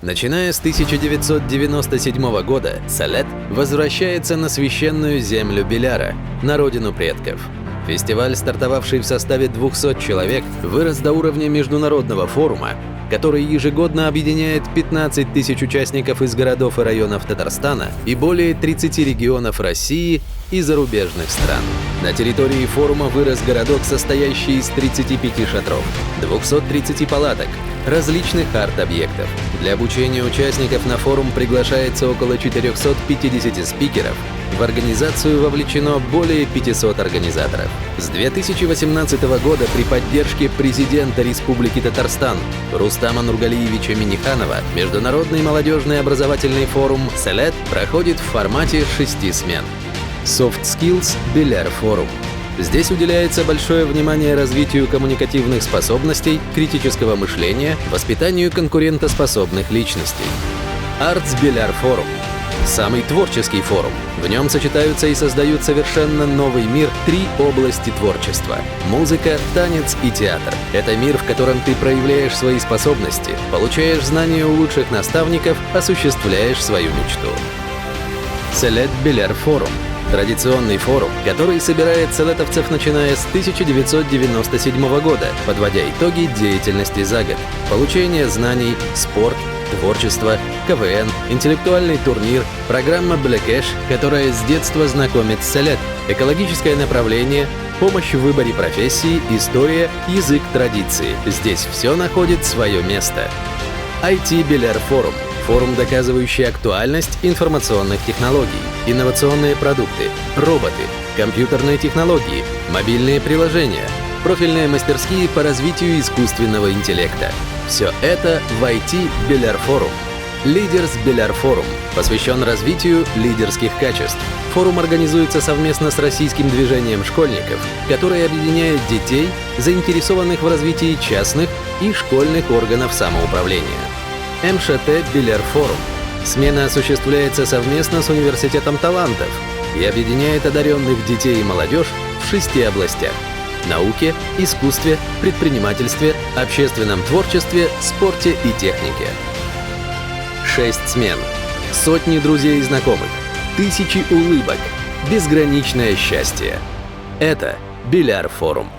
Начиная с 1997 года, Салет возвращается на священную землю Беляра, на родину предков. Фестиваль, стартовавший в составе 200 человек, вырос до уровня международного форума, который ежегодно объединяет 15 тысяч участников из городов и районов Татарстана и более 30 регионов России и зарубежных стран. На территории форума вырос городок, состоящий из 35 шатров, 230 палаток, различных арт-объектов. Для обучения участников на форум приглашается около 450 спикеров. В организацию вовлечено более 500 организаторов. С 2018 года при поддержке президента Республики Татарстан Рустама Нургалиевича Минниханова Международный молодежный образовательный форум «Салет» проходит в формате 6 смен. Soft Skills Беляр Форум. Здесь уделяется большое внимание развитию коммуникативных способностей, критического мышления, воспитанию конкурентоспособных личностей. Arts Беляр Форум. Самый творческий форум. В нем сочетаются и создают совершенно новый мир 3 области творчества – музыка, танец и театр. Это мир, в котором ты проявляешь свои способности, получаешь знания у лучших наставников, осуществляешь свою мечту. Салет Беляр Форум. Традиционный форум, который собирает салетовцев начиная с 1997 года, подводя итоги деятельности за год. Получение знаний, спорт, творчество, КВН, интеллектуальный турнир, программа Блекэш, которая с детства знакомит с Салет, экологическое направление, помощь в выборе профессии, история, язык, традиции. Здесь все находит свое место. IT Беляр Форум. Форум, доказывающий актуальность информационных технологий, инновационные продукты, роботы, компьютерные технологии, мобильные приложения, профильные мастерские по развитию искусственного интеллекта. Все это в IT Беляр Форум. Leaders Беляр Форум посвящен развитию лидерских качеств. Форум организуется совместно с российским движением школьников, которое объединяет детей, заинтересованных в развитии частных и школьных органов самоуправления. МШТ Беляр Форум. Смена осуществляется совместно с Университетом талантов и объединяет одаренных детей и молодежь в 6 областях – науке, искусстве, предпринимательстве, общественном творчестве, спорте и технике. 6 смен. Сотни друзей и знакомых. Тысячи улыбок. Безграничное счастье. Это Беляр Форум.